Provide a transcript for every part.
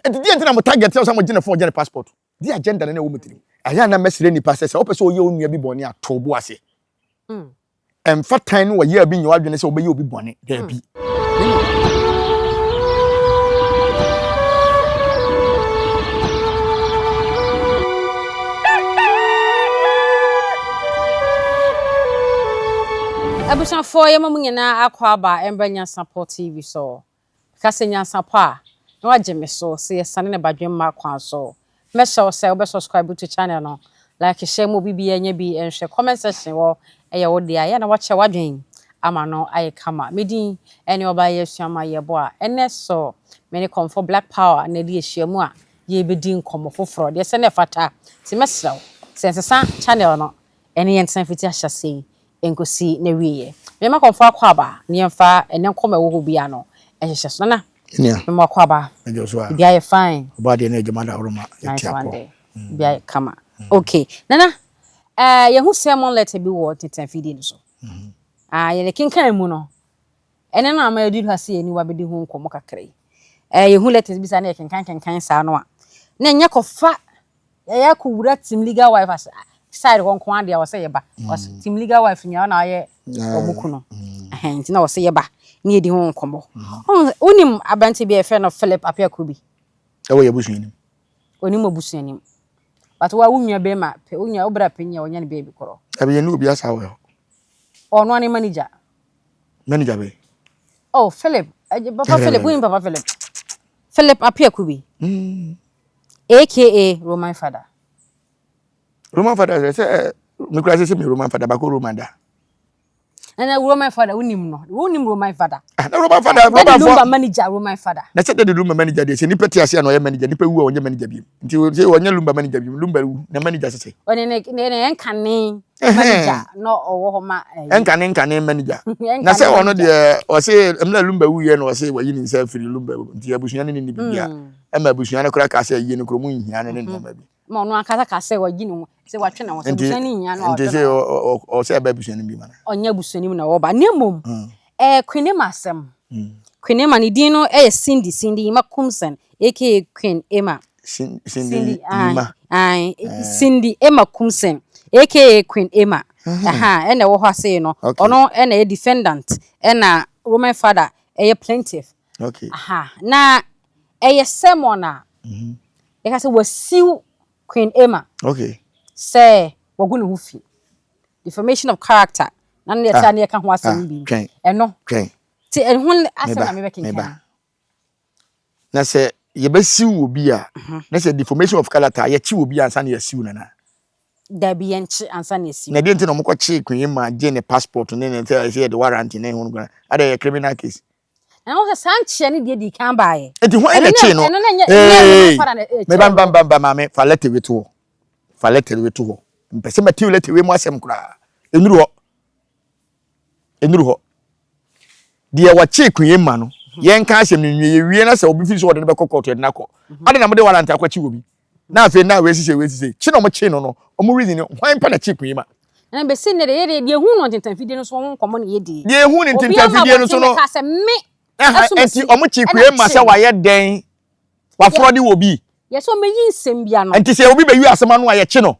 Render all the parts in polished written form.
And the end I'm target tell someone for general passport. The agenda na wo metiri. Aya na mesere ni pa se wo pese oye onua bi bone atobo ase. Emfa tan no ye abi nyawa dwene se obeye obi bone da bi. Abusan for ye mamu nyina akwa ba Embranya Support TV so. Kase nya sapa na waje me so se yesane ne badwen ma kwan so. Me show say obe subscribe to channel no. Like share mo bibia nya bi enhwe comment section wo eye wo dia ya na wache wadwen ama no aye kama. Medin ene oba ye suama ye bo a ene so me ne come for black power na di ehyiamu a ye bedi nkomo foforo de se ne fata. Ti mesraw. Sensesa channel no ene yensan fiti ahyase enkosi na wiye. Me ma konfo akwa ba ne yemfa ene nkoma wo bia no ehyehyɛ so na. Me ma akwa ba. Bia ye fine. Oba de na ejama da horoma yetiapo. Bia kama. Okay. Nana ye hu sermon letter bi wo titan feeding so. Ye kinkan mu no. Ene na ma yedi hase ani wa bedi hu nkomo kakrai. Ye hu letters bi sa na ye kinkan sa no a. Na nya kofa ya ko wura team legal wife as side won ko ade a wo say ye ba. Team legal wife nya na aye omuku no. Nti na wo say ye ba. Ni edi hu nkomo. Onim abante bi e fe no Philip Apiakobi. E wo ye busuanim. Onim obusuanim. But wa wunya be ma pe wunya obra penya wonya ne baby koro. Abi ye no obi asa wo. Ono ani manager. Manager be. Oh, Philip. Papa Philip, win Papa Philip. Philip Apiakobi. AKA Roman Father. Roman Father say me kura say me Roman Father ba ko Roman da. And Roman Father unim no. Unim Roman Father. Na Roman Father Roman manager Roman Father. Na say the Lumba manager dey say ni peti ase na oye manager ni pe wu onye manager bi. Nti say onye Lumba manager bi, Lumba wu na manager say. One ne enkane manager no owo ho ma. Enkane manager. Na say ono de o say emla Lumba wu ye na o say wayi ni nsa firi Lumba wu. Nti abusuan ni bibia. Ema abusuan kura ka say ye ni kro mu nhia ne ma bi. Ma ono akasa ka say wayi ni say watwe na wo say abusuan ni nhia no. Nti say o say abusuan bi ma na. Onya abusuan ni na wo ba. Nemom. Queen Emma asem. Queen Emma ni din no Cindy Makumsen aka Queen Emma. Cindy Emma. Cindy Emma Kumsen aka Queen Emma. Ene wo ho say no. Ono ene a defendant ena Roman Father a plaintiff. Okay. Na sermon a. E ka say wasiu Queen Emma. Okay. Say wagunu hu fi. Defamation of character. Na ne ta ne ka ho asem bi. Eno. Ti ehun asem na me be kinkan. Na say ye be siw obi a na say defamation of character ye chi obi ansa na ye siw na. Da bi enchi ansa na ye siw. Na de nti no mko chi Queen ma je ne passport ne say the warrant ne hun gona. Ada ye criminal case. Na o say sanche ne de di kan baaye. Enti ho ene chi no. Me bam mame fa letter we to. Fa letter we to. Mpese mati letter we mu asem kura. Enuru ho. De wa chi Queen ma no. Yen ka asem ni nwie wie na se obi fi so de be kokkoto de na ko ade na mo de warrant akwachi obi na afi na we sise chi no mo chi no omo reason hwan pa na chi Queen ma na be sin ne de hu no tintan fidie no so won komo ne ye di de hu ni tintan fidie no so no ka se me enti omo chi Queen ma se wa ye den wa frodi wo bi ye so me yi nsem bia no enti se obi be wi asema no aye chi no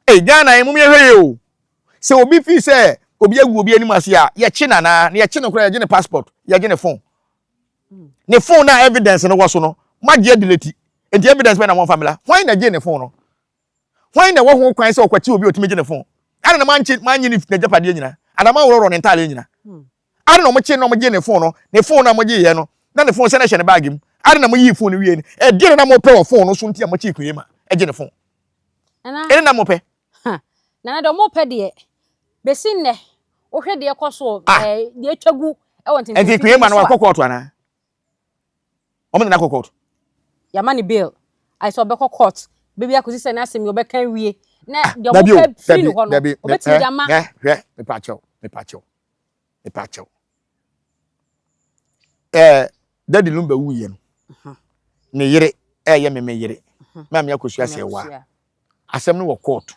Ghana emu me hwe o se obi fi se obi agu obi anim ase a ye chi na ye chi no kura ye je ne passport ye je ne phone ne phone na evidence no waso no magye delete enti evidence be na mo family why na je ne phone no why na wo ho kwan se okwati obi otime je ne phone ana na manyi ni na japade nyina ana ma wororo ne ntale nyina ana no mo che no mo je ne phone no ne phone na mo je ye no na ne phone se na hye ne bag mu ana na mo yi phone wie ni e dire na mo pe wo phone no so ntia mo che Queen ma e je ne phone ana na mo pe na do mo pe de be sin ne wo hwe de ekoso de atwagu e won tin enti Queen ma na wa kokko to ana omo na court ya mani bail I saw be court baby akosi se na asem yo be kan wie na de mo pe free no ho no obeti ya ma me pacho daddy Lumba wu ye no ne yire ye me yire ma me akosu ase wa asem no wo court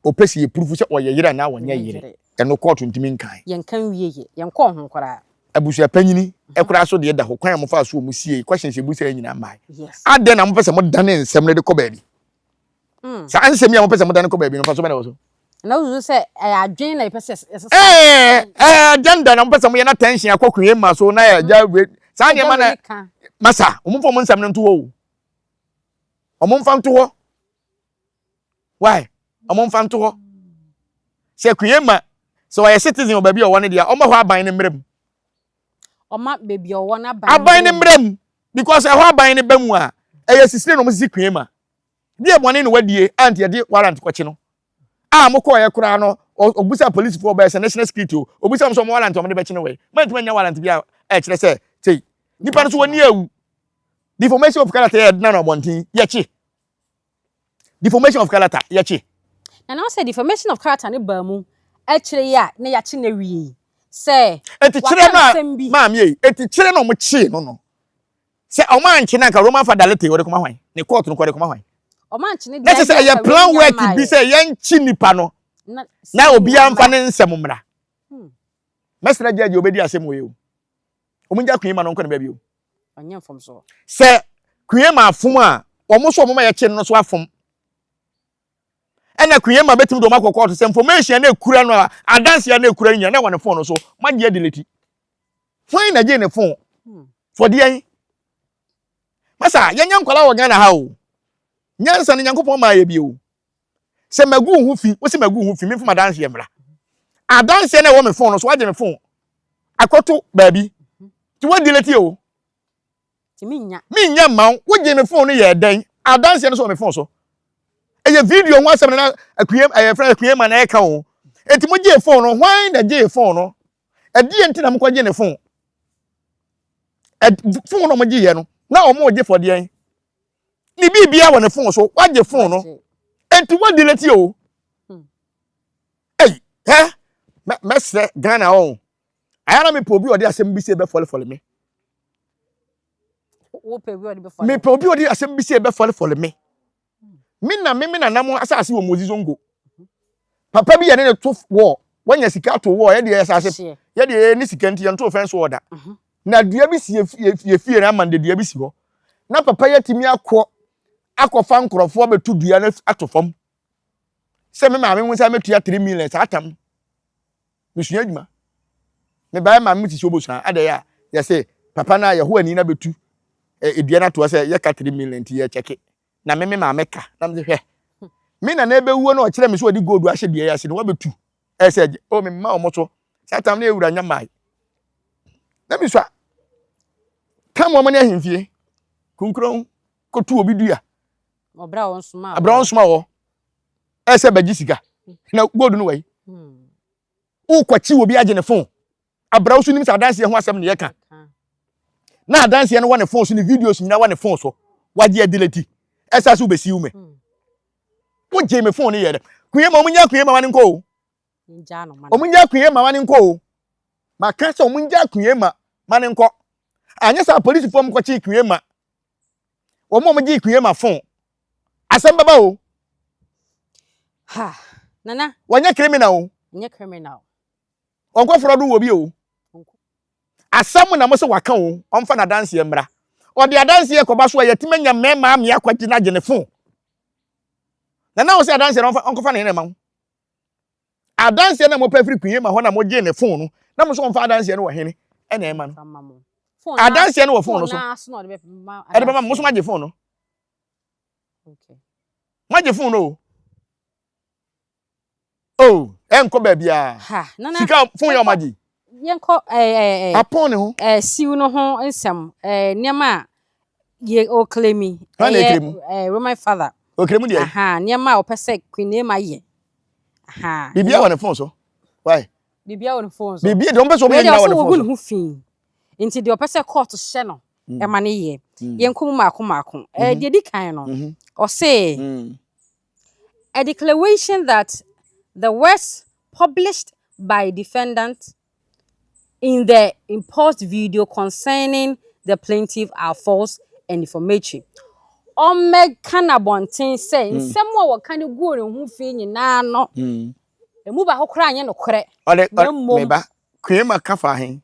opesi ye proof se o ye yire na wo nya yire eno court ntimi nkan yen kan wie ye yen ko ho kwara abusua panyini ekura so de da ho kwan mo fa so mu sie questions ebusa nyina mai Yes. ade na mo pese mo dane nsem ne de ko baabi sa ansem ya mo pese mo dane ko baabi no fa so be na wo so na wo say adwen na pese agenda na mo pese mo ye na tension akokun ma so na ya ja sa ne ma na masa o mo fo mo nsem ne nto wo o mo mfa nto wo why o mo mfa nto wo se kuyema so why citizen obabi o wone dia o ma ho aban ne mrem Oma baby o wona aban ne mrem because e ho aban ne bamu a eye sisire no mo sisi kuyema die bone no wadie anti ye de warrant kwachi no a mo ko ye kura no obusa police for by national security obusa mo so mo warrant o mo de bechi no we mantima nya warrant bia e kire se sei nipa no so woni awu deformation of character ye na no bontin ye chi deformation of character ye chi na now say deformation of character ne ba mu e kire ya na ya chi na wie say eti kire na maami e eti kire na mo chi no se o man chi na ka Roman fidelity wo de koma hwan ne court no ko de koma hwan o man chi ne na se say plan work bi say yan chi nipa no na obi amfa ne nsem mra mesra jaji obedi asem wo ye o munja kuyema no nko ne ba bi o anya fom so se kuyema afom a o mo so mo ma ye chi no so afom ena kuyema betim do makoko to se information na ekura no adanse na ekura nya na wone phone no so magye delete fine na je ne phone for the masa yenya nkwala wo Ghana ha o nyansa ne nyankopon ma ye bi o se magu hu fi wo se magu hu fi me fuma adanse mra adanse na wo me phone no so waje me phone akoto baabi ti wo delete o ti minya ma wo je me phone no ye den adanse no so me phone so eye video ho asem na akuyem friend akuyem na e ka ho enti mo je phone no hwan na je phone no edi enti na mo ko je ne phone phone no mo je ye no na o mo je for de ni bibia wo ne phone so wa je phone no enti wo delete o mesre Ghana o ayana me po bi odi asem bi se be fole me wo pe bi odi be fole me po bi odi asem bi se be fole me mina na mo asase wo mozi zongo papa bi ye ne to wo wanya sika to wo ye de asase ye de ni sika nti ye to fence wo da na dua bi si ye fie na amande dua bi si ho na papa ye timi akọfa nkrofo betu dua na atofam se me maame nsa metua 3 million atam misua adwuma me bae maame ti obosan ade ya ye se papa na ye ho ani na betu edua na to se ye ka 3 million ti ye cheke na me maame ka na me hwe me na ebe wuo na o kire me so odi gold ahye de ya se no wa betu se o me ma o moto satam na ewura nya mai na mi so kam o mane ahimfie kunkron kotu obi dua obra won suma wo ese baji sika na gold no wai u kwachi obi age ne phone abra wo so nim sa dance ho asem ne ye ka na dance ne wo ne phone so ne videos nyina wo ne phone so waje delete esa so besi ume wo je me phone ne ye kuyema omunya kuyema mane nko nja no man omunya kuyema mane nko maka se omunya kuyema mane nko anya sa police form kwachi kuyema omo ji kuyema phone asem baba o ha nana wanya criminal o nye criminal onko frodo wo bi o asem na mo se waka o omfa na dance ye mra o de dance ye koba so yetima nya mema am yakwaji na gene phone na wo se dance no onko fa na ma a dance na mo pa free kuyema ho na mo je ne phone no na mo so onfa dance no wo hene ena e ma no a dance no wo phone no so e de ba mo so ma je phone no okay ma je phone no oh enko ba bia ha nana sika phone ya maji yenko apon ne ho siu no ho nsem niam ye o claimi Roman father o claim dia aha niam o pese queen ma ye aha bibia won phone so why bibia won phone so bibia don pese o me na won phone so hu fin nti de o pese court hye no e ma ne ye yenko mu maako de di kan no o say a declaration that the words published by defendant in the imposed video concerning the plaintiff are false and defamatory. Ome kana bonten say nsemo wo kan go re hu fi nyina no. Emu ba hokra anye no kore. Ole me ba kwema kafa hen.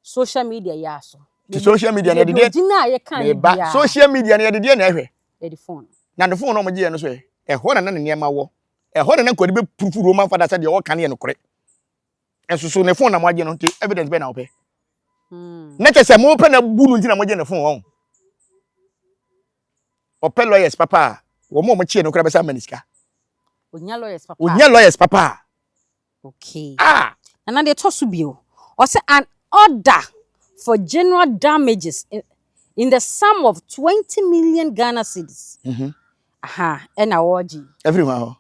social media ya so. The social media na de Dina ye kan ba social media na de na ehwe. E the phone. Na the phone no mo je no so e. E ho na ne niam wo. E ho na nkodi be proof Roman father say de wo kan ye no kore. Enso so ne phone na mo je no nti evidence be na wo pe. Na kese mo pe na bu no nti na mo je ne phone won. Ope lawyers papa. Wo mo chie no kra be sa maniska. Onya lawyers papa. Onya lawyers papa. Okay. And then they toss you. Or say an order for general damages in the sum of 20 million Ghana cedis. Aha, and awardi. Everyone.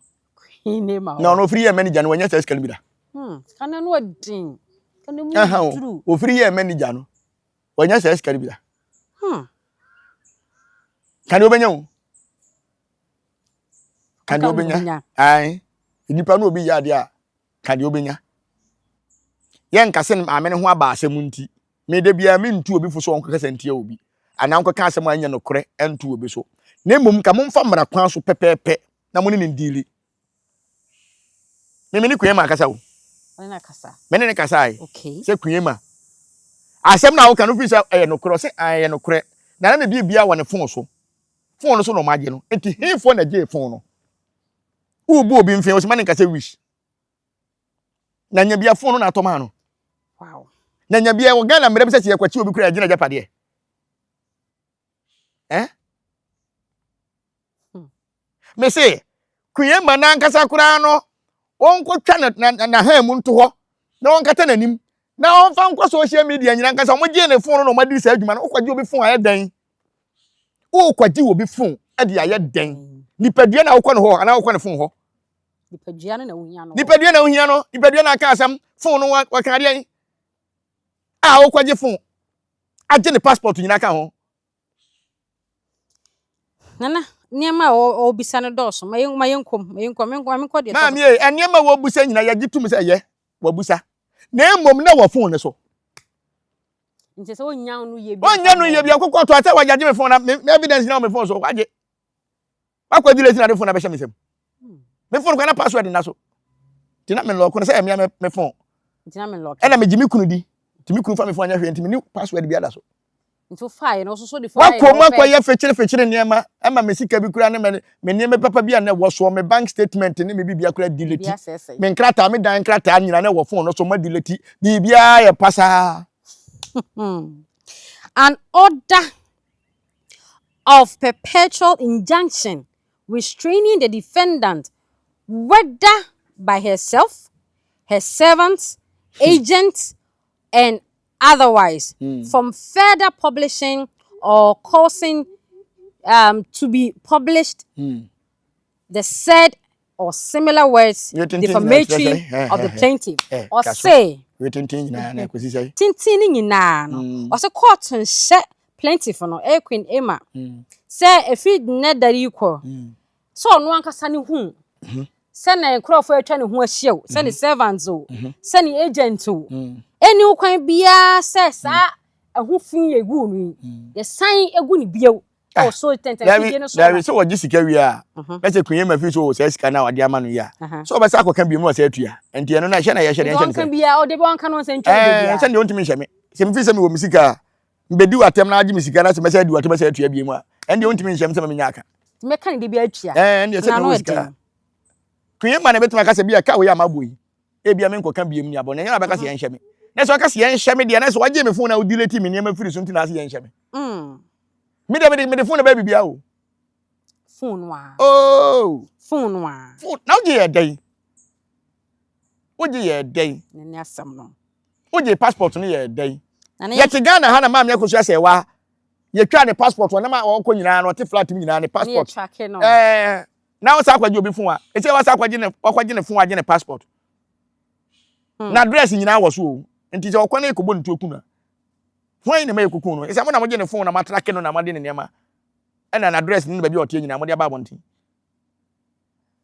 No, free year manager no nya say skal bi da. Can I know din? Can you move through? O free year manager no. Nya say skal bi da. Kan you benya? Kan you benya? Ai. Nipa no obi ya de a kan you benya? Yen kase amene ho aba asem nti me de bia me ntu obi fo so onko kase ntia obi ana onko ka asem anya no kore entu obi so na emom ka momfa mra kwan so pepepe na mo ne ndili me ni kuyema kasa wo na kasa me ne kasa ai okay se kuyema asem na wo ka no fi se no kore se aye no kore na na bia wo ne fon so no maje no enti hinfo na je fon no ubu obi mfe wo se man kasa wish na nya bia fon no na atoma no. Wow. Na nya bia wo Ghana mre be se yakwachi obi kura agina japade. Me say kuyema na nkasa kura no onko twa na ha mu nto ho na onkata nanim na onfa nkwa social media nyina nkasa mo je ne phone no ma di sa adwuma no okwaji obi phone ayedan okwaji obi phone ade ayedan nipadua na wokɔ no ho ana wokɔ ne phone ho nipadua na wohia no nipadua na aka asam phone no waka de okwaji phone aje ne passport nyina ka ho nana niema o bisa no doso mayenkom de mami niema wo busa nyina ya gitum se ye wo busa na emom na wo phone ne so nti se wonya no ye bi akokɔ to ata waje me phone na evidence na me phone so waje akwa delete na de phone na be hye mesem me phone ko na password na so tina me lock no say me phone tina me lock na me jimi kunu di timi kunu fa me phone anya hwe ntimi ni password bi ada so nti file no so the file wakɔ ya fechire niema ama me sika bi kura ne me niema papa bi na wo so me bank statement ne me bibia kura delete me nkrata me dan nkrata nyina na wo phone no so ma delete bibia ya pasa. An order of perpetual injunction restraining the defendant, whether by herself, her servants, agents, and otherwise, from further publishing or causing to be published the said or similar words defamatory of the plaintiff, or say tintin nyina no or say court nhye plaintiff no Queen Emma say if it net that equal so no ankasa ne hu say na enkrofo atwa ne hu ahia say ne servants o say ne agent o eni ukwan bia say sa ahufin yegu no ye san egu ne biaw oh so tenten no so there is so sika wi a na say Queen Emma fi so say sika na wade ama no ya so be sa akoka bi mu say atua enti eno na hye na ye hye de nkan bia o de bo nkan no say ntwa bia say ne ontimi hye me se mfi se me wo misika mbedi watem na agi misika na se me say di watem say atua bi mu a ende ontimi hye me se me nya aka me kan de bia atua ende se no sika Queen Emma na betuma ka se bia ka wo ya maboyi e bia me nkoka bia mu nya bo na nya na be ka se ye hye me na so ka se ye hye me de na so waje me phone na wo delete me niam firi so nti na se ye hye me me de phone ba bibia o phone wa phone now je day oje ye day ni asam no oje passport no ye day ye te Ghana ha na ma me akosu ase wa ye twa ne passport na ma wo ko nyina no te flat mi nyina ne passport na wo sa akwaje obi phone a e se wa sa akwaje ne phone aje ne passport na address nyina wo so o enti se wo ko na ekobo ntu okuna phone ne ma ekuku no e se mo na mo je ne phone na ma track no na ma de ne niam na address ni ba bi otie nyina mo de aba bonti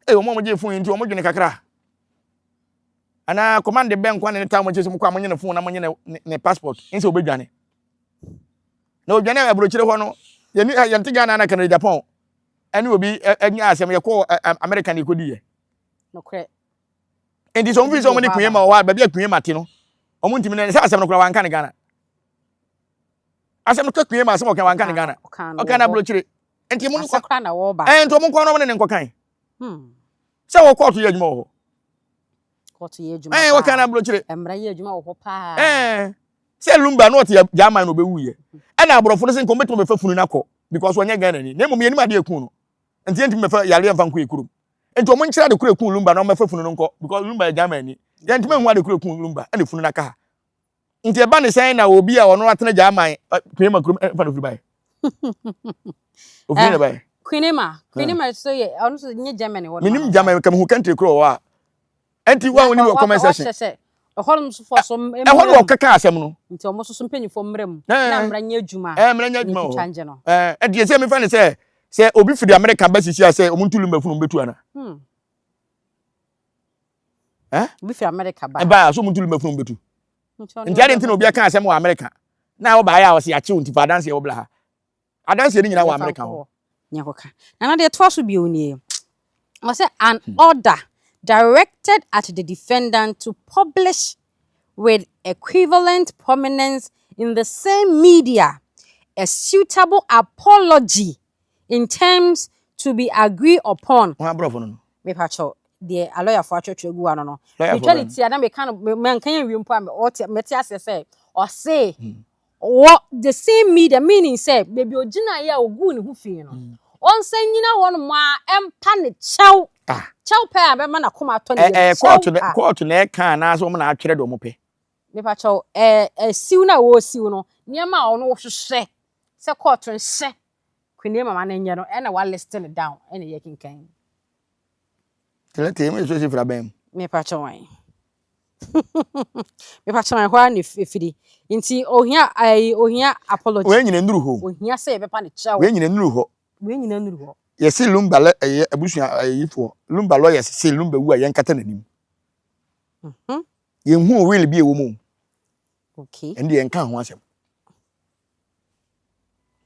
omo je phone nti omo dwene kakra ana command the bank one anytime je mo kwa mo nyene phone na mo nyene ne passport nse obedwane na odwane abrochire ho no ye nte Ghana na Canada Japan ani obi anya asem ye ko American ikodi ye no kre endi so mfi so mo ni Queen Emma wa ba bi Queen Emma ti no omo ntimi ne se asem no kura wanka ne Ghana asem ka kue ma asem okan wan kan Ghana okan na blochire enti mu sakra na wo ba enti mu nko no ne nkokan se wo court ye adwuma wo court ye adwuma wo kan na blochire emra ye adwuma wo pa se lumba no te jama no be wuye e na aborofo se nko meto be fa funu na ko because onye Ghana ni na mum ye ni ma de ekun no enti enti me fa yare mfa nko ekurum enti o mo nkyira de kura ekun lumba na o me fa funu no nko because lumba jama ni ye enti me hu ade kura ekun lumba e na funu na ka nti eba ne sen na obi a ono atena jama kwema kurum fa no furu bai ofina bai Queenema so ye onu so nye Germany wo minim Germany kam hu country kro wa anti wa woni wo comment section ehol so for so ehol wo kaka asem no nti omo so mpanyi fo mrem na mra nya adwuma mra nya adwuma e de se me fa ne se obi firi America ba sisi ase omuntu lumba funu betu ana obi firi America ba ba so omuntu lumba funu betu nti ade nti na obi aka asem wo America na wo ba ya wo se ya che unti fa dance e wo bla ha adanse ni nyina wo America ho nyakoka na de to so bi oni was an order directed at the defendant to publish with equivalent prominence in the same media a suitable apology in terms to be agreed upon. Me pacho the lawyer for church gu ano no. Actually na me kan man kan wi mpo am o meti ase say or say what the same media meaning say baby ogina ya ogu ne hu fi no. On say nyina won ma empa ne chew. Chew pe a be ma na koma to ne court na e kan na so mo na atwere do mo pe. Me pacho siw na wo siw no niam a ono wo hwehwe se court nhye Queenema ma na nye no e na wa listing it down e na ye kinkan. Telete me so si fra bem. Me pacho wan. Me pacho wan kwa ni fidi. Nti ohia apology. We nyina nduru ho. Ohia se be pa ne chew. We nyina nduru ho. We nyina nduru ho. Ye si lumba le abusua yifo. Lumba lawyers si lumba wu a ye nkata nanim. Ye hu will bi e wo mu. Okay. Ende ye nka ho asem.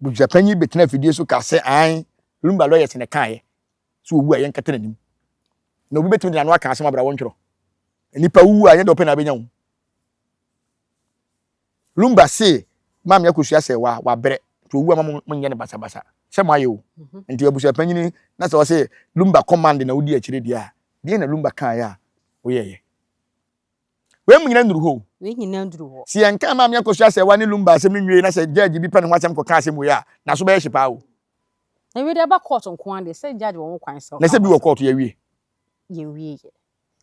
Bu Japanyi betena fidie so ka se an lumba lawyers ne kan ye. So wu a ye nkata nanim. Na obi betumi na no aka asem abra wontwero. Nipa wu a ye de open na benya wu. Lumba se mam yakosua se wa bere to wu a mam nye ne basa basa. Se mo ayo. Nti abusa panyini na se o se lumba command na wudi akire dia. Die na lumba kan ya wo ye. We mu nyina nduru ho. We nyina nduru ho. Si enka mam yakosua se wa ne lumba asem nwie na se judge bi pa ne ho asem ko ka asem wo ya na so be ye hyepa wo. Na we dey ba court nko ande se judge wo kwan se. Na se bi wo court ye wie. Ye wie.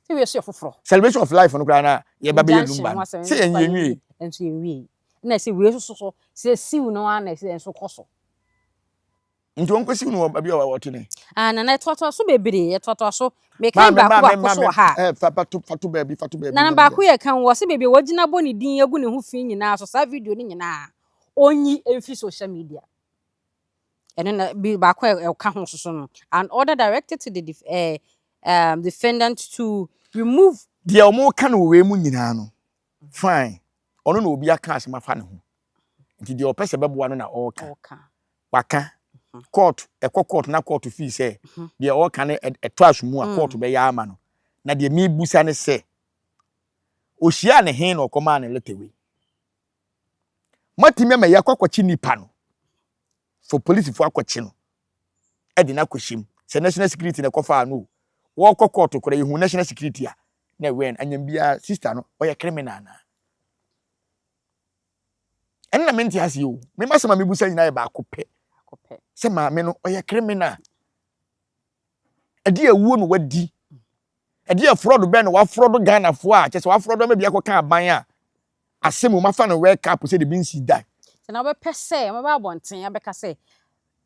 Se we so foforo. Celebration of life no kra na ye ba be ye lumba. Se ye wie. Enso ye wie. Na se we so se siw no ana se enso koso. Nti won kwesi no ba bi o wote ne. Na na toto so bebere ye toto so me kan ba ko so ha. Fatu ba bi. Na ba ko ye kan wo se bebe wagina boni din egu ne hu fi nyina so sa video ni nyina onyi emfi social media. And then be ba ko e ka ho so no. An order directed to the defendant to remove the omo kan we mu nyina no. Fine. Ono na obi aka asema fa ne ho. Nti de opese beboa no na oka. Waka court court na court fee say de all can eto asmu a court be ya ama no na de me busa ne say ohia ne hen no koma ne letewe matime ma yakwachi nipa no for police for akwachi no e de na kwashim say national security ne kofa no wo court kora yehu national security a na wen anyam bia sister no o ye criminal na enna menti hase yo me masema me busa nyina e ba akopɛ se maame no oye criminal ade awuo no wadi ade fraud be no wa fraud Ghana fo a che se wa fraud ma bia ko kan aban a asemu mafa no wake up se de bin si die se na be pese ma ba bonten ya be ka se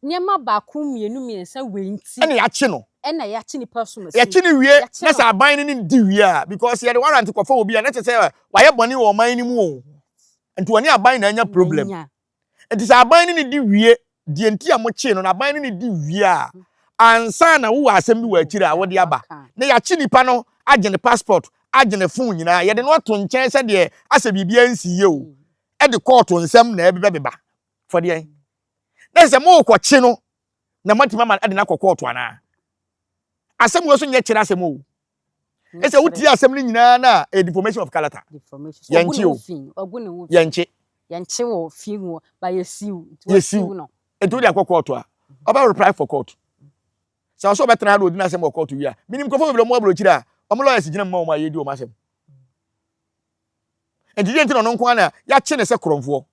niema ba ku mienu sa wenti ene ya che no ene ya che ni person ya che ni wie na sa aban ni di wie a because ye the warrant ko fa obi a na che se wa ye boni wo man ni mu o enti woni aban na anya problem enti sa aban ni di wie die enti amoche no na ban ni di wie a ansa na wo asem bi wa akire a wo de aba na ya chi nipa no agene passport agene phone nyina ye de no to nchen se de ase bibia nsiye o e de court nsem na ebebeba for de na se mo ko chi no na matima ma de na court ana asem wo so nye kire asem o ese wuti asem ni nyina na information of character yanchi o yanchi yanche wo fi wo ba yesiu no etu dia court a oba reply for court so so betra do dina sem court wi a minim ko fo be mo abro kira omo lawyers gina ma o ma yedi o ma sem enti je ntino no nko na ya che ne se kromfo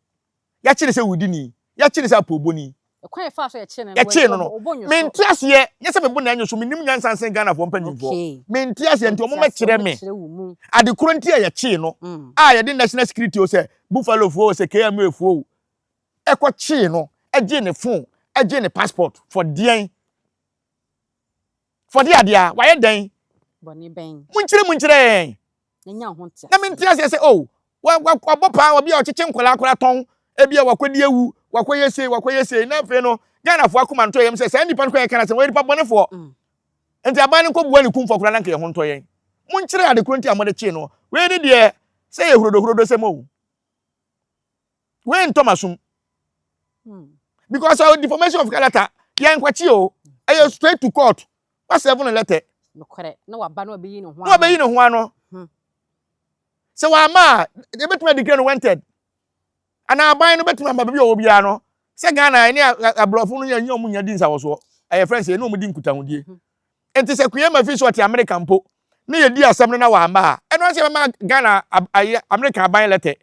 ya che ne se wudini ya che ne se apoboni ekwan fa so ya che ne no menti ase ye se mebu na anyo so minim nyansansen Ghana fo mpanyimfo menti ase enti omo ma kire me ade kuro nti ya che no a ye de national security o se buffalo fo o se KMA fo e ko che no eje ne phone eje ne passport for dia dia why den boni ben munchire nya ho tia na menti ase se oh wa bopa obi a ocheche nkola ton ebia wakwadi ewu wakoyese na fe no Ghana fo akoma nto yem se sa nipa nko ye kana se we nipa bonefo enti aban nko buwa ni kumfo kura na nka ye ho nto yen munchire ade kro nti amode chi no we ni de se ye hurodo se mo we ntomasum because of deformation of character yan kwachi o ayo straight to court wa 7 letter no kore na wa ba no be yi no ho no be yi no ho ano se wa ma e betuma declare no wanted ana aban no betuma ma be obi ano se Ghana ni abrofo no nya omunya di nsa wo so aye friends e no mudi nkutahudie enti se kuyema fi so ti America mpo ne ye di asem no na wa ma e no se ma Ghana America aban letter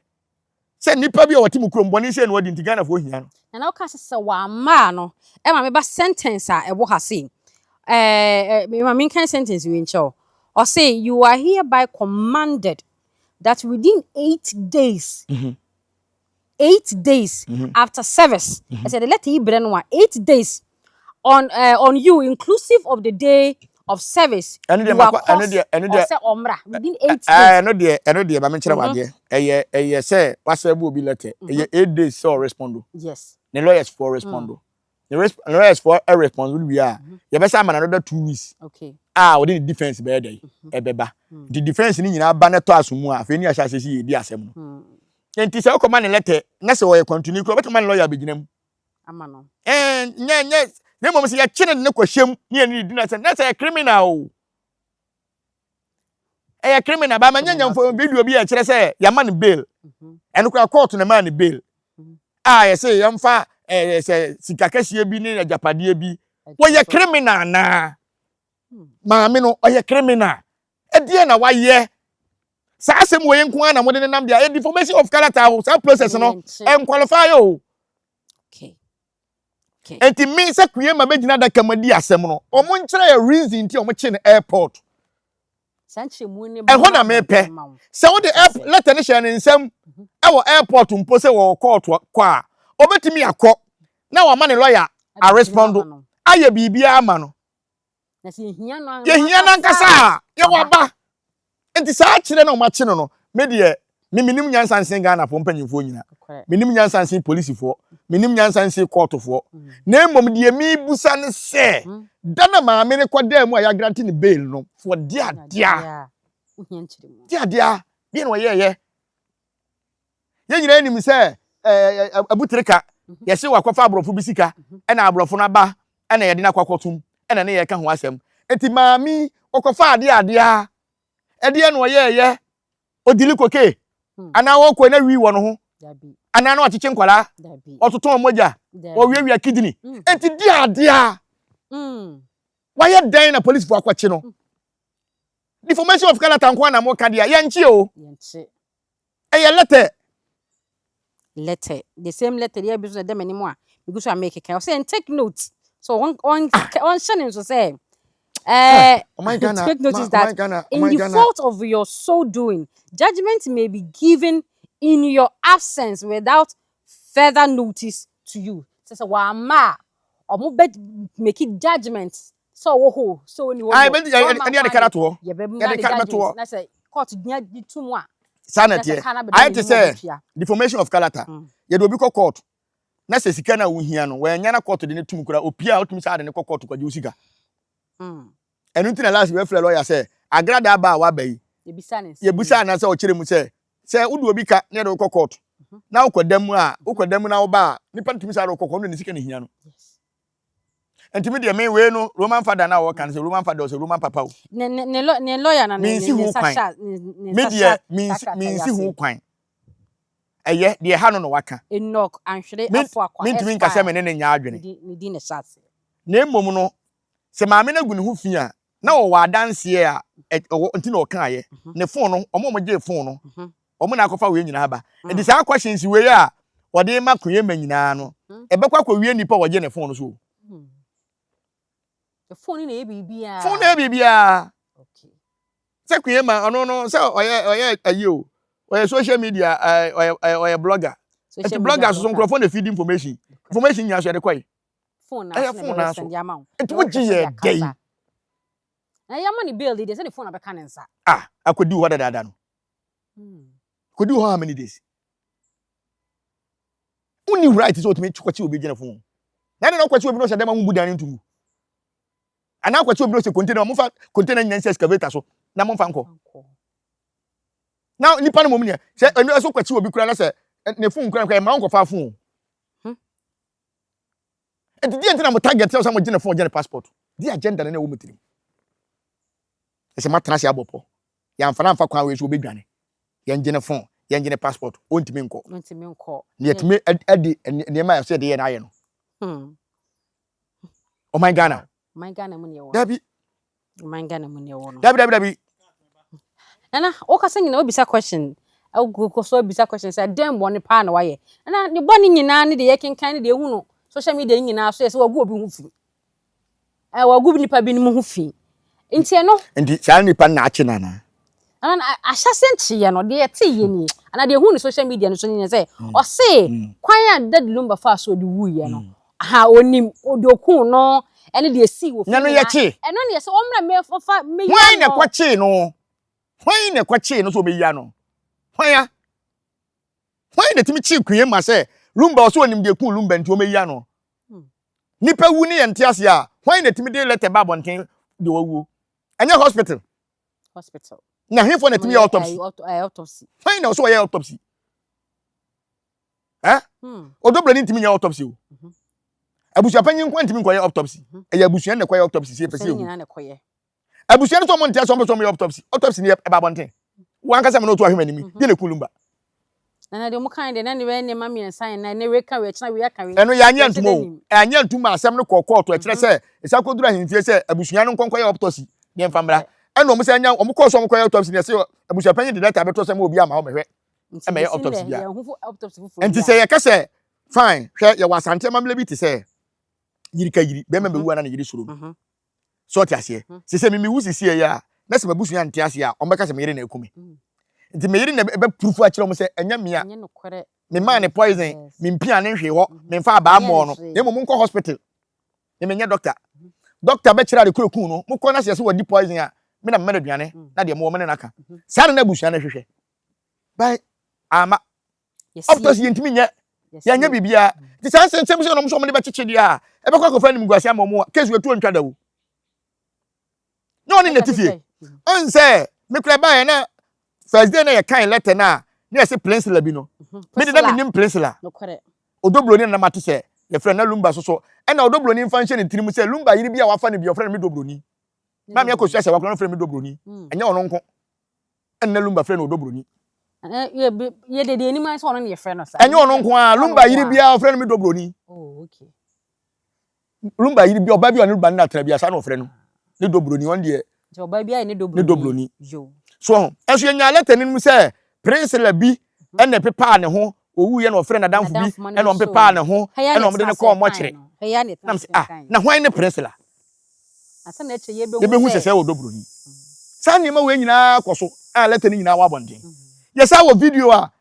se nipa bi o wati mukrom boni se no wadi nti Ghana fo hia no na o ka se wa ma no e ma me ba sentence a e bo ha se me ma min kan sentence we ncho or say you are hereby commanded that within 8 days 8 days after service I said let you bring one 8 days on you inclusive of the day of service within 8 days eno de ba me kire wade eye say wasabu obi letter eye 8 days so respond yes the lawyers for respond the lawyers for a response will be you be say man another 2 weeks okay within the defense be dey ebeba the defense ni nyina ba na to asomu a fe ni ahya sese ye di asem no enti say o man letter na say we continue ko beto man lawyer beginam ama no nye ne mom say ya kine ne kwahwem ne ni di na say criminal criminal ba manya nyamfo video bi ya kire say ya man bail eno kwa court na man bail ya say yamfa say sikakahie bi ne ajapade bi wo ye criminal na maame no o ye criminal die na waye sa asem wo ye nko na mo de nam dia deformation of character sa process no qualify o okay enti me se kuyema begina da kamadi asem no o mo nkire ya reason ti o mo chi ne airport sanche mu ne ho na me pe se wo de letter ne share ne nsem e wo airport mpo se wo court kwa obetimi akọ na wa ma ne lawyer a respond aye bibia ama no na se hia no ye hia na nkasa ye waba enti saa kire na o ma chi no me de minim nyansansen Ghana fo mpanyimfo nyina minim nyansansen police fo minim nyansansen court fo na emom de mi busa ne se dana maame ne kwada mu a ya grant ne bail no for dia uhia nkire mu dia bi no ye ye nyina nim se abutrika ye se wakwafa abrofo bisika e na abrofo na ba e na ye de na kwakwotum e na ne ye ka ho asem enti maami okwafa ade e de no ye odili koke ana wo ko na wi wo no ho ana na ochiche nkwala ototon moja o wiawia kidney enti dia why den na police for akwachi no deformation of character nko na mo ka dia yanchi o yanchi letter the same letter here be so dem anymore because I make it say take note so on shining so say take notice that in default of your so doing judgment may be given in your absence without further notice to you so wa ma omo be make judgment so wo so ni wo be the karato ye be judgment na say court nya ditum a sanity I to say deformation of character ye do bi court na say sika na wo hia no we nya na court de ne tum kura opia otumi sa de ne court kwa usika enu ntina last we frɛ lawyer say agrada ba wa bayi ye bisa na say o kire mu say udu obi ka na de court na ukodam na wo ba nipa ntumi sa de court no ne sika ne hia no entimi de me we no Roman father na wo kan say Roman father o say Roman papa o ne lawyer na ne Sasha me de me nsi hu kwan eye de ha no waka Enoch anhwere afọ akwa mintimi nka se me ne nya adwene ne di ne shase na emom no se maame na gu ne ho fi a na wo wa danse a nti na oka aye ne phone no omo je phone no omo na akofa we nyina ba enti sa questions we a wode ma koye ma nyina no ebekwa kwa wie nipa wo je ne phone no so the phone na e bibia phone na bibia okay se koye ma ono no se oye ayi o oye social media oye blogger enti blogger so nkrofo na feed information nya so de kwai phone na send ya ma enti wo ji ye gay na ya ma ni bill dey say the phone na be ka nsa akodi ho dada no kodi ho how many days uni right so to me kwachi obi gene phone na de no kwachi obi no se dem ambu dan ntumu ana kwachi obi no se container mo fa container nyanse excavator so na mo fa nko now nipa no mom ne se enu so kwachi obi kura na se ne phone kura kwa ma nko fa phone enti di entina mo target so mo gene phone gene passport di agenda na wo metirim ese matana se abopo ya mfa na mfa kwa we so obedwane ya gene phone ya gene passport ontimi nko ne yetimi adi ne ma se de ye na aye no oh my Ghana mu ne wo dabi my Ghana mu ne wo no dabi na o ka senya na obisa question go so obisa question say dem woni pa na waye na ne boni nyina ne de ye kenkan ne de ehu no social media nyina so ye wagu obi hu fi wagu bi nipa bi ni mu hu fi nti no ndi sa nipa na ache na ahya senchi ye no de ye te ye ni ana de ehu ni social media no so nyina say o se kwan ya Daddy Lumba fa so de wu ye no ha onim odokun no ene de si wo fi na no ye che eno ne ye se omra me fa me ya why na kwachi no why na kwachi no so be ya no why na timi chi kuye ma se Lumba o so onim de kun Lumba nti o me ya no nipa wu ni ye ntiase a why na timi de letter ba bonten de wawu anya hospital na hifo na timi ya autopsy why na so ya autopsy odoblo ni timi ya autopsy o abusia panyin kwa ntimi nkoye autopsy eya abusia na koye autopsy se pese nyina na koye abusia no so mo ntia so mo autopsy ni e ba bonten wan kasa me no to ahwema nimi ye na kulumba na de mo kan de na ne we ne ma mi ensan na ne we ka we china we ya ka we eno ya anya ntumo anya ntuma asem no kokko to ekire se esa kodura himfie se abusia no nkonkoye autopsy ne mfamra eno mo se anya mo ko so mo koye autopsy ne se abusia panyin de data beto se mo obi ama o mehwe e me autopsy bia enti se ye kase fine hwe ye wasante mamle bi ti se yirika yiri be me wu na yiri soro so ti ase se mi wu sisi ya na se mabusu ya nti ase ya o mbeka se me yiri na ekume nti me yiri na be proof a kire mo se enya mia me man ne poison me mpia ne hwe ho me mfa ba mo no e mo nko hospital e me nya doctor be kire de kurokun no mo ko na se wodi poison a me na me na duane na de mo me na naka sa na busu na hwehwe bai ama optos yentimi nya ya nya bibia ti san sensem se no mo so mo de be cheche dia e be kwa ko fa nim guase ama mo case we tu ntwa dawo no ni netifie on say me kura ba na first day na ye kan letter na na se peninsula bi no me de na me nim peninsula no kwere odoblo ni na mate se ye friend na Lumba so e na odoblo ni mfa nhye ne tirim se Lumba yiri bia wafa ne bi friend me doblo na me akosu ase wakro friend me doblo ni enya ono nko en na Lumba friend odoblo ni ye de ni man so ono ne friend no sa enya ono nko a Lumba yiri bia friend me doblo ni oh okay Lumba yiri bia oba bia ne Lumba na tra bia sa no friend no ne doblo ni on de oba bia ne doblo ni yo so enso nya letter ni mu se prince la bi ene pepa ne ho owu ye na ofre na danfo bi ene on pepa ne ho ene on de ne ko mo kire nam se na hwan ne prince la asa na eche ye be hu sese odobro ni sa ni ma we nyina koso a letter ni nyina wa bonden ye sa wo video a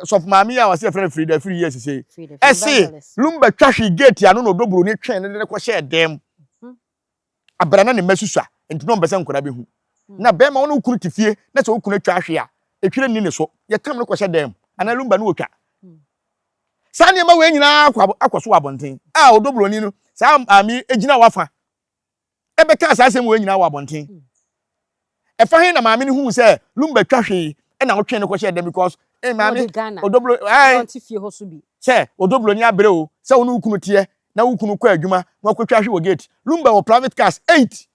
sof mami a wase friend free years say ese Lumba twahwe gate ya no no odobro ni twen ne de ko share dem abrana ne masusa enti no mbese nkora be hu na be ma wonu kunu tifie na se okunu twahwe a etwire ni ne so ye tam ne ko share dem ana Lumba no otwa sa ni ma we nyina akwaso abonten a odobro ni no sa ami ejina wafa ebe ka sa asem we nyina wa abonten e fa he na maami ni hu se Lumba twahwe e na wotwe ne ko share dem because maami odobro tifie ho so bi se odobro ni abre o se wonu ukunu tie na ukunu kwa adwuma na ko twahwe wo gate Lumba wo private cars 8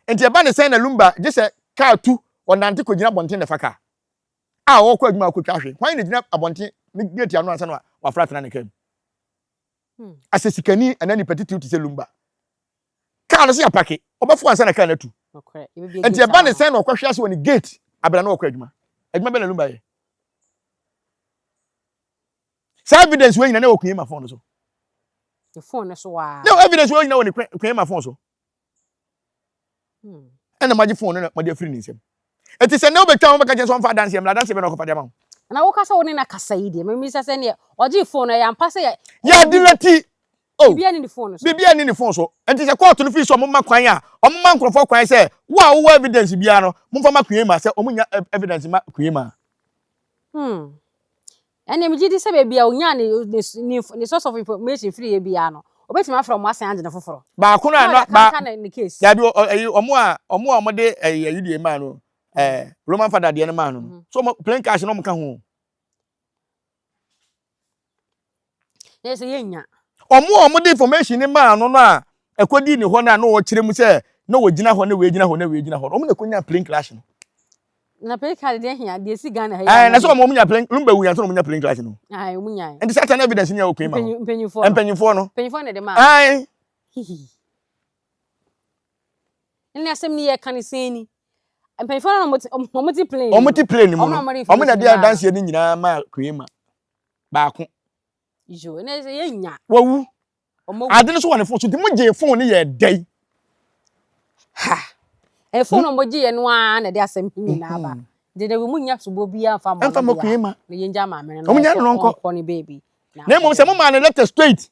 enti e ba ne se na Lumba je se car 2 onante ko gina bonten ne faka a wo kwa adwuma akotwa hwe kwan ne gina abonte ne gate anu ansa no wa frafina ne kam asesikani anani petitu ti se lumba ka no se apake obafo ansa na ka na tu okay enti e ba ne sen na okwahwe ase woni gate abra na okwa adwuma be na lumba ye sa evidence we nyina na okun ma phone so the phone so wa no evidence we nyina woni kun ma phone so ena maji phone na maji afiri ni nsem enti se na obetwa mo beka je so mfa dance me dance be na okfa de ma na wo kasa woni na kasa yi de me sa se ne oji phone ya mpa se ya dilati oh bibia ni phone so bibia ni phone so enti se court no fi so mo ma kwan a o mo ma nkrofo kwan se wo evidence bia no mo mfa ma kun ma se o mo nya evidence ma kun ma ene mi gidi se bebia onya ni source of information free e bia no obetima from asan anje na foforo ba ko na ba ni case ya bi omo de ayidie ma no Roman father de ma no so plain cash no mo ka ho yes yenya omo de information ni ma no na ekodi ni ho na no wo kire mu se na wo gina ho na we gina ho na we gina ho omo na konya plain clash no na plain clash de hia de si Ghana ha na so omo nya plain lumba wu ya so omo nya plain clash no omo nya and certain evidence nya okwe ma mpenyufo no ne de ma ai ni asem ni ye kan seni mpenyufo na omo ti plain ni mo omo na dia dance ni nyina ma kwe ma ba ko jo ne se yenya wawu ade no so wane phone so ti mo je phone ni ye dai ha e phone mo je ye no a na de asem nyina ba de we munya subo bia fa mo kwe ma ne yenja ma me no munya no nko ni baby na mo se mo ma ne letter straight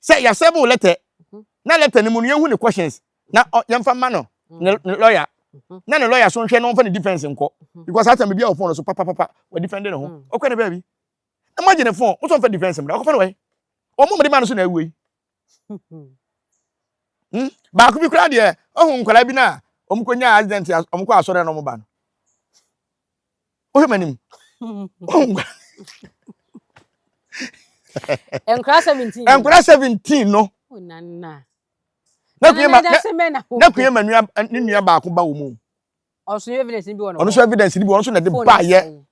say ya seven letter na letter ni mu no yehu ni questions na yemfa ma no lawyer na ne lawyer so nhwe no mfa ni defense nko because ata me bia o phone so papa we defend ne ho okwe ne baby imagine phone wo so mfa defense mra okwa ne we o mo mde ma no so na awui ba ko bi kura de ohun kwala bi na o mo konya accident o mo kwa asore no mo ba no o hemanim enkra 17 no onanna na kuyema ni nua ba ko ba wo mu oso evidence bi wono ono so evidence ni bi wono so na de ba ye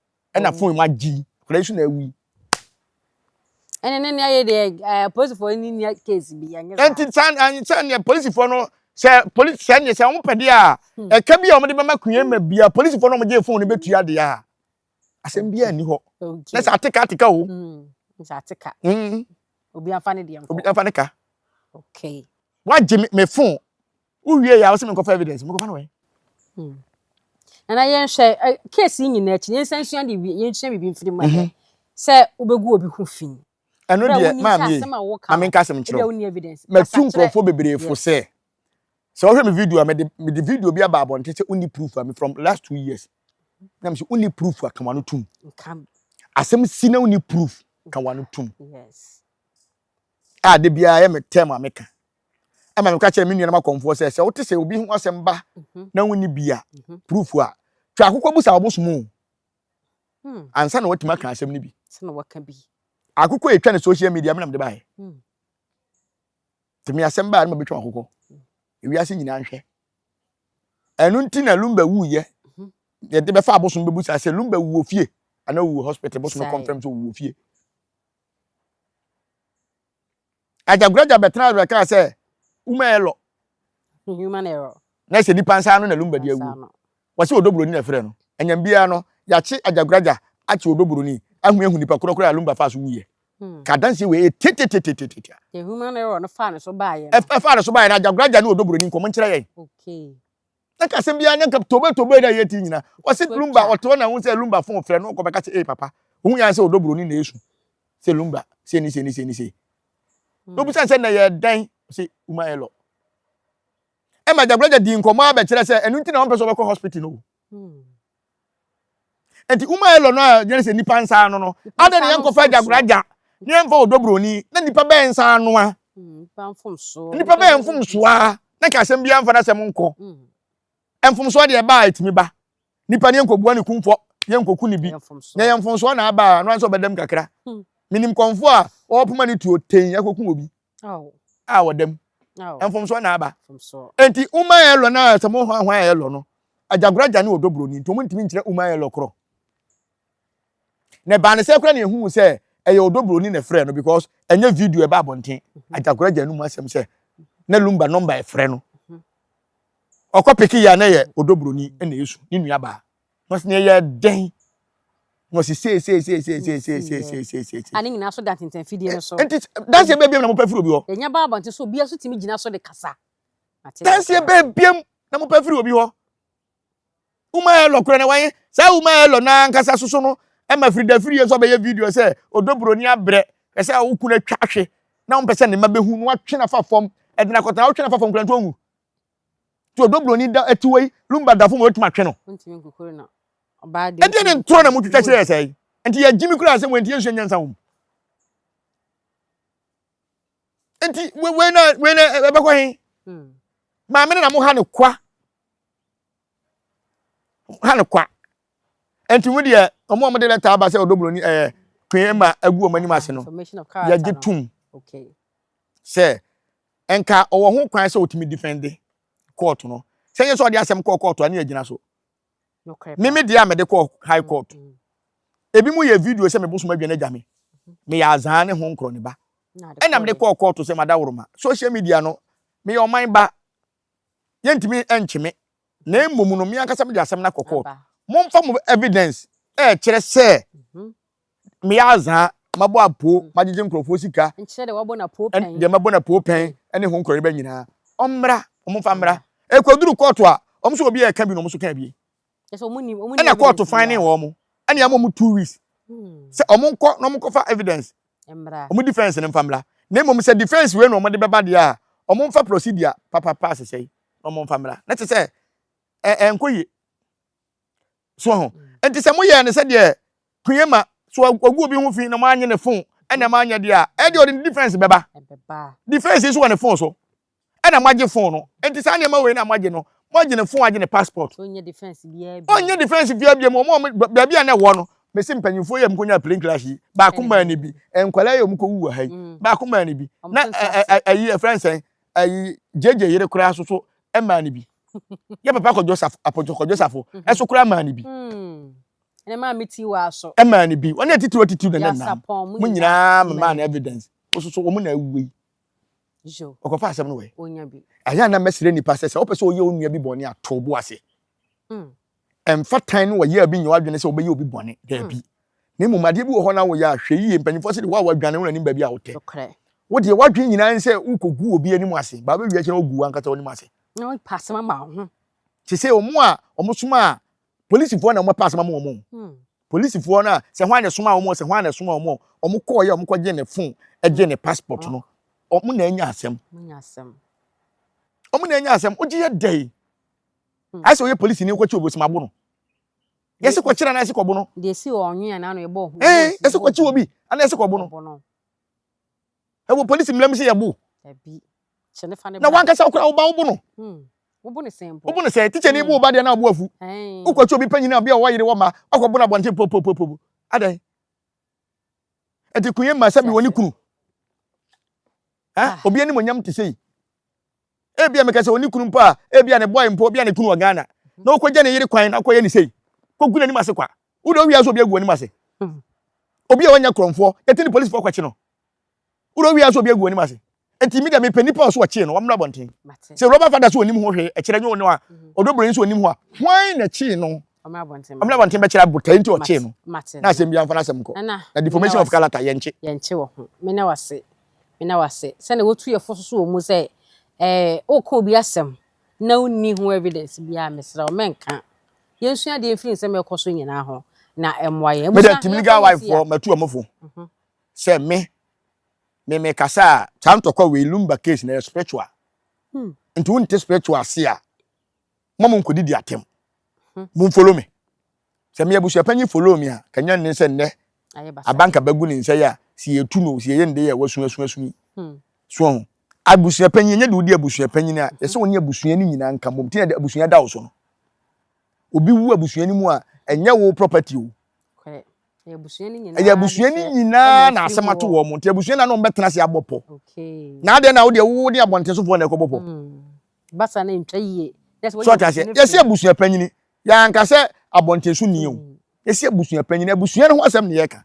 na phone ma gi kura isu na awui ene aye de police for ni case bi ya nya enti san police for no police san se won pede a ka bi a o de ma kuyema bia police for no mo je phone ni betua de a asem bia ni ho na sa atika o sa atika obi afane de obi afane ka okay wa je me phone uwie ya o se me kofa evidence me kofa no we na yen hwe case yi nyina chi yen sansu ande yen hwe bibi mfiri ma he se obegu obi hu fin eno de ma me nka sem nchiro ma tu nkrofo bebre fo se o hwe me video me de video bi aba abonte se uni proof am from last 2 years na me se uni proof akama no tum asem si na uni proof kan wa no tum yes de bia ye me tema meka ama me ka kire me nua na makomfo se o te se obi hu asem ba na uni bia proof a twa akokọ busa obosumu ansa na watima kan asem ni bi se na waka bi akokọ etwa na social media me na me ba temi asem ba na me betwa akokọ ewi ase nyina nhwe enu nti na lumba wu ye ye de be fa abosum be busa se lumba wu ofie ana wu hospital bosum confirm so wu ofie ajagraja betra be ka se umelo human error na se dipa nsa no na lumba dia wu wase odobro ni na frɛ no anyam bia no ya che ajagraja ache odobro ni ahu nipa korokoro lumba fa so wu ye ka danse we tetetetetete the human error no fa no so ba ye fa no so ba ye na ajagraja ni odobro ni nkomo nkyere ye okay na ka sem bia nka tobe da yeti nyina wase lumba oto na hu se lumba fon frɛ no ko be ka che papa hu ya se odobro ni na esu se lumba se ni no bi san se na ye dan se umaelo e ma ajagraja di nkomo abekere se enu nti na won person be ko hospital no enti umaelo no a je se nipa nsa no ade ne yankofa ajagraja ni emfa odobro ni na nipa be nsa no a nipa be mfum so a na ka sem bia mfa na sem nko emfum so de ba etimi ba nipa ne nkobua ne kumfo ye nkoku ni bi na ye mfum so na ba no anso bedam kakra minim konfo a opuma ni tuo ten akoku obi wodam emfum so na ba enti umaelo na sem ho ahwan elo no ajagraja ne odobro ni to mo ntimi nkire umaelo kro Na ba ne se kura ne hu se eye odobro ni na frɛ no because enye video e ba bonten ajakora gya num asem se na lumba number e frɛ no okopiki ya na ye odobro ni na yesu ni nua ba no se ne ye den no se say ani ngina so that inten fidie no so enti dance e bebiem na mo pafiri obi ho enya ba bonte so obi aso timi gina so de kasa dance e bebiem na mo pafiri obi ho uma elo kura na wan sa uma elo na nkasa soso no e ma frida fridi so be ye video se odobro ni abre se awuku na twahwe na mo pese ne ma behu no atwe na fa fom e de na kota na atwe na fa fom kura nto onwu ti odobro ni da atiwei lumba da fom otuma twe no ntimi nkukuru na oba de enti ne ntro na mo twitwa kire sei enti ya jimi kura se wenti enhwe nyansa wo enti we na e be kwa hin ma me na mo ha ne kwa enti mu de omo de letter aba se odobro ni kwen ma agu omani ma se no ya gitum okay se enka owo ho kwan se otimi defend court no se nye so de asem court ani agina so me de am de court high court ebi mu ye video se me boso madwa na jame me ya azan ne ho nkro ne ba enam de court se madawroma social media no me ye oman ba yentimi enchime na emom no me ankasa me de asem na court momfa mo evidence kire se me ya azan mabo apo magije nkrofo sika nkyere de wabo na po pen de mabo na po pen ene ho nkro ba nyina omra omfa mra ekwaduru court a omso obi e ka bi no omso ka bi so omuni ena court finding wo mo ene ya mo 2 weeks se omonko no monko fa evidence emra omu defense ne mfamra na emom se defense we no mo de beba de a omomfa procedure papa pass sei omomfa mra na te se enkoyi so ho enti se mo ye ne se de kuyema so ogu obi hu fi na mo anye ne phone ena ma anye de a e de odi defense beba defense is one phone so ena maje phone no enti sa ne ma we na maje no maje ne phone aje ne passport onye defense bia onye defense bia mo ba bia na wo no mesi mpanyimfo ye mkonya plane crash ba kuma ne bi enkwala ye mko wu ha ba kuma ne bi na ayi friends ayi jeje yere kura so ema ne bi ye papa ko Joseph apojoko Joseph eso kura ma ne bi ene ma meti wa so ema ne bi wona attitude na na mu nyina ma na evidence so wo mu na awuwe jo okofa asem no we onya bi aya na mesire ni pa se opese oye onua bi boni atobo ase emfatan no ye abi nyi wadwene se obeye obi boni da bi na mumade bi wo ho na wo ya hwe yiye mpanyimfo se de wa wadwane wo anim ba bi a wote wo de wadwen nyina nse ukogu obi anim ase ba ba wi akye ogu ankata onim ase no pass ma ho ti se omo a omo suma police fo na omo pass ma omo police fo na se hwan ne suma omo se hwan ne suma omo ko ye omo ko je ne phone eje ne passport no omo na anya asem omo na anya asem oji ye dai ase oye police ni ko chi obosi magbo no yesi ko kira na ese ko bo no de si onwe na no ye bo ese ko chi obi ana ese ko bo no e police mlam se ye bo abi chene fa ne na wan kasa okura wo ba wo bo no wo bo ne sempo wo bo ne se teacher ni bo ba de na wo afu wo ko chi obi panyina bia wo yire wo ma akọ bo na bonte popopopo adai enti kunye ma sabi woni kunu obi ani monyam te sei ebia mekase woni kunu pa ebia ne boy mpo obia ne kunu wa Ghana na okogya ne yire kwan na akoye ni sei kogu na ni mase kwa wo do wi aso obi agu ni mase obi a wanya kromfo yetini police fo kwachi no wo do wi aso obi agu ni mase enti mi da me panipa so wachi no wamra bonten se roba fada so onim ho hwe e kire nyo no a odobro nso onim ho a hwan na chi no amra bonten be kire botai nti o chi no na asem bia mfa na asem ko na deformation of character yenche wo ho me na wase se na wotu ye foso so omu se o ko obi asem na uni ho evidence bia mesra o menka yensua de mfiri nsem ekoso nyina ho na emwaye me da timliga wife for matu amofo se me kasa chanto kwa we lumba case na spiritual nti wonte spiritual se a momo nkodi atem mun follow me se me abusu apanyi follow me a kanya ne se nne abanka bagu ni nse ya si etu no si ye nde ya wasu so abusu apanyi nye de wodi abusu apanyi na yese woni abusu ani nyina nka mom tin abusu ya da wo so no obi wu abusu ani mu a enye wo property o ya abusu ani nyina na asemato wo mo tin abusu na no mbetena se abopo na ade na wo de wo de abonte so fo na ekobopo basa na ntwa yie so ta se yese abusu apanyi ni ya nka se abonte so ni o yesi abusua panyin abusua no ho asem ne yeka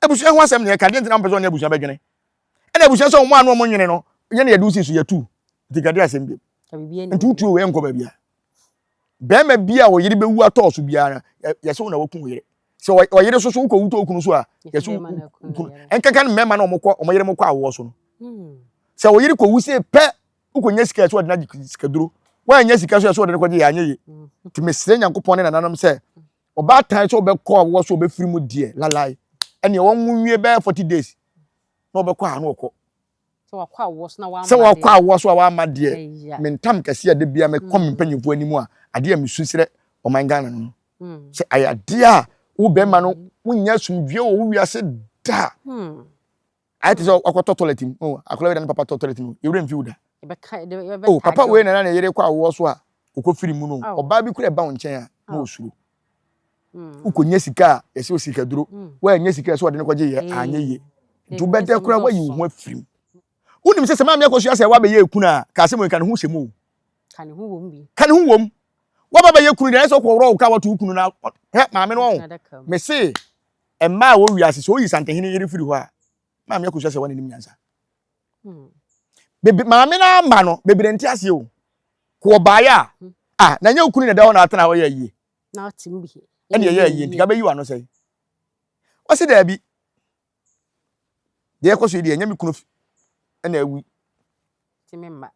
abusua ho asem ne yeka de ntina mpese on abusua bedwene ena abusua so mo anu mo nwene no ye ne yedu sisu yetu digade asem bi ntutu we enko ba bia bema bia wo yiri bewu atoso bia yesi wo na wo kun yire so wo yire so wo ko wuto okunu so a yesi enkaka ne mema na omo yire mokọ awo so no se wo yiri ko wuse pe ukonya sika so de na sika duro wa nya sika so de ko je ya anya ye ti mesire nyankopon ne nananom se oba tan so obekọ awo so obefiri mu die lalai ene wo nwie be 40 days na obekọ anu okọ so wakọ awo so na wa se wakọ awo so wa ma die mentam kase de bia me kom mpanyimfo animu a ade a mesusire o man Ghana no se ayade a wo be ma no wonya sumdwe wo wiase da ayete so akoto toilet oh akola we na papa toilet no yewre mfi uda oh papa we na na yere kwa awo so a okofiri mu no oba bi kura ba wo nchen a na osuro ukonya sika yesi osika duro wa nya sika so de ne kwaje ye anya ye du bede kura wa yi ho afiri unim se ma me akosu ase wa be ye ekuna ka se mo kan ho shemu kan ho wom bi kan ho wom wa ba ye ekunu de so ko woro ka watu ekunu na he ma me no me se emma wo wiase so yi santehene yere firi ho a ma me akosu ase wa nim nyansa bebe ma me na amba no bebe nti ase o ko baaya na nya ekunu ne da ho na atena ho ye yie na timbi ene ye yie nti ka be yi wa no sei wase da bi de akosu de nya me kunu ena awi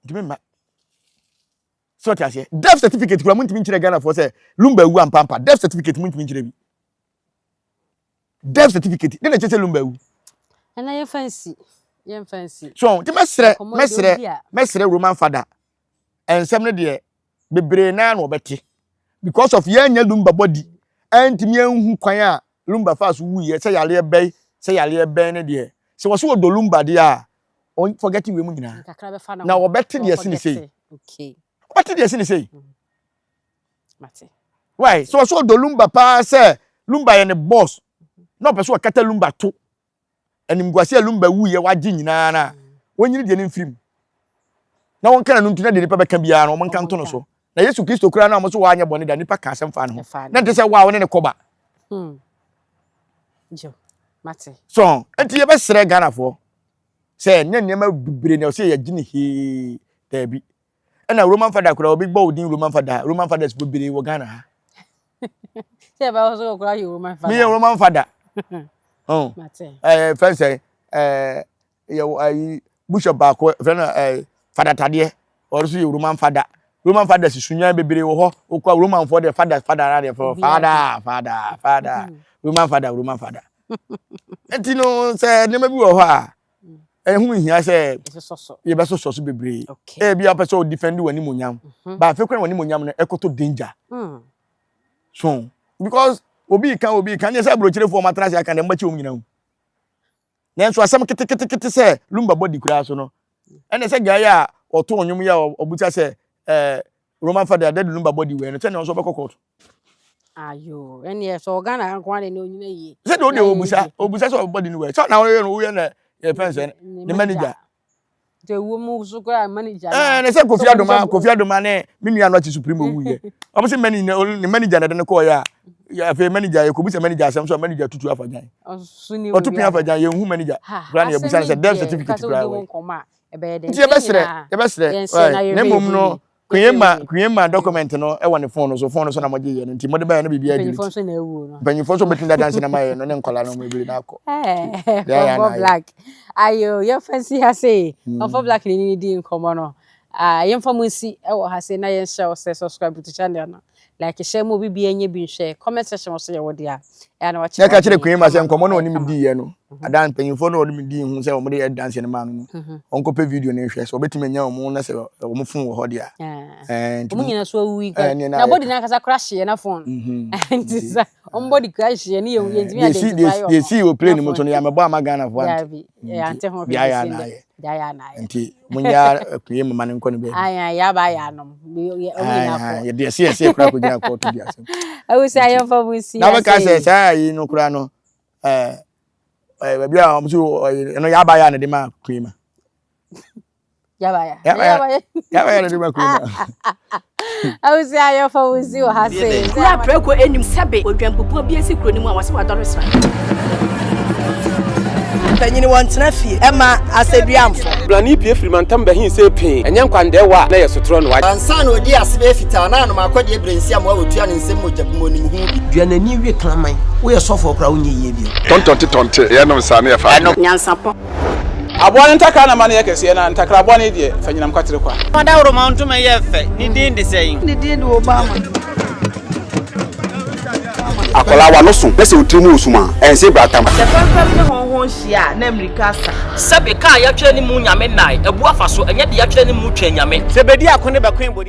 timemma so tiase death certificate kula muntimi nchire Ghana for say lumba awu ampampa death certificate muntimi nchire bi death certificate de na chese lumba awu ena ye fancy so ti mesre Roman father ensem ne de bebre na na obete because of yanya lumba body antimi anhu kwan a lumba fast wu ye say yale be ne de se wo so do lumba de a on forgetting we mu nyina na obete de ase ni sei okay obete de ase ni sei mate why so do lumba pa say lumba ye ne boss no person kata lumba to enim guase lumba wu ye waje nyina na wonyini de ne mfirim na won kana nuntu na de nipa beka bia na won kan to no so na Yesu Kristo kura na mo so wa anya bone da nipa ka asem fa no na nte se wa won ne koba jo mate so enti ye be sere Ghana fo say nyanyema bibre na say yagini he dabi na Roman father kura obi gba odin Roman fathers bibre wo Ghana ha say ba so kura you Roman father me Roman father oh mate friend say bishop ba ko friend father tade or so Roman father sunya bibre wo ho okwa Roman for the father na the father Roman father enti no say nema bi wo ho a ehun hia say ye be so bebre bia person o defend wani monyam ba fe kwen wani monyam no ekoto danger so because obi kan ye say brochire for matrasi aka dem bachi omnyina hu na so asem kete say lumba body kura so no ene say guy a oto onyum ya obuta say Roman father dead lumba body we no tell no so be kokot ayo ene so Ghana kan kwa ne onyina yi say do de obusa so body ni we so na we no ye fence the manager the woman so kura manager na say Kofi Adoma ne me nua no chi supreme wu ye o say manager na de ne ko ya fe manager ye ko bi say manager asem so manager tutu afajan o tu pin afajan ye hu manager kura na ye busa say death certificate kura we ye besre na mom no kuyema document no e won phone so na mo je ye nti mo de ba ya no bibia di phone so na ewu no ben phone so betinda dance na maye no ne nkola no mo ebiri na akọ for black ayo your fancy ha say for black ni di nkomo no yem fa munsi e wo ha say na yen share say subscribe to channel no like share mo bibia nya bi share comment section so ye wo dia ya na wa che ka kire kuyema say nkomo no oni mi di ye no adan penyimfo no oni mi di hu say o mo de dance na ma no onko pe video na hwe so betime nya o mo na say o mo fun wo ho dia omo nyina so awi kwa na body na kasa crash ye na phone enti sa on body crash ye ni ye ntimi identify ye see o play ni mo to no ya me bo ama Ghana for ya ante ho ya na enti munya kuyema man nko no be ya ba ya no o nyina ko ye de see kura ko gina ko to dia sem I will say I am for munsi na we ka say yi no kura no bia o so no ya ba ya ne de ma kuyema ya ba ya ne de ma kuyema I was here for with you, Hase. Ya preko enim sebe odwampopo bi esi kro ni mu a wase wadore sra. Panyini wantena fie ema aseduamfo blani pie frimantam be hin se pin enye nkwande wa na yesotro no wa ansa na odi asebe fita na no makode ebrensi am wa otua ne nsem mojabumo ni hu duanani wie klaman wo ye sofo kra wonye yie bio tontonte ye no nsa na ye fa Nyansapo. abon ntakra na mane yakese na ntakra abon ne de fanyinam kwatere kwa Wada woro ma ntoma ye fe ni din de sayin ni din do Obama akola wa no so pese otrimu osuma ense bratam se fanfam ne honhon hia na America sa sebe ka ya twa ni mu nyame nai ebu afa so enye de ya twa ni mu twa nyame sebedi akone be kwen bodi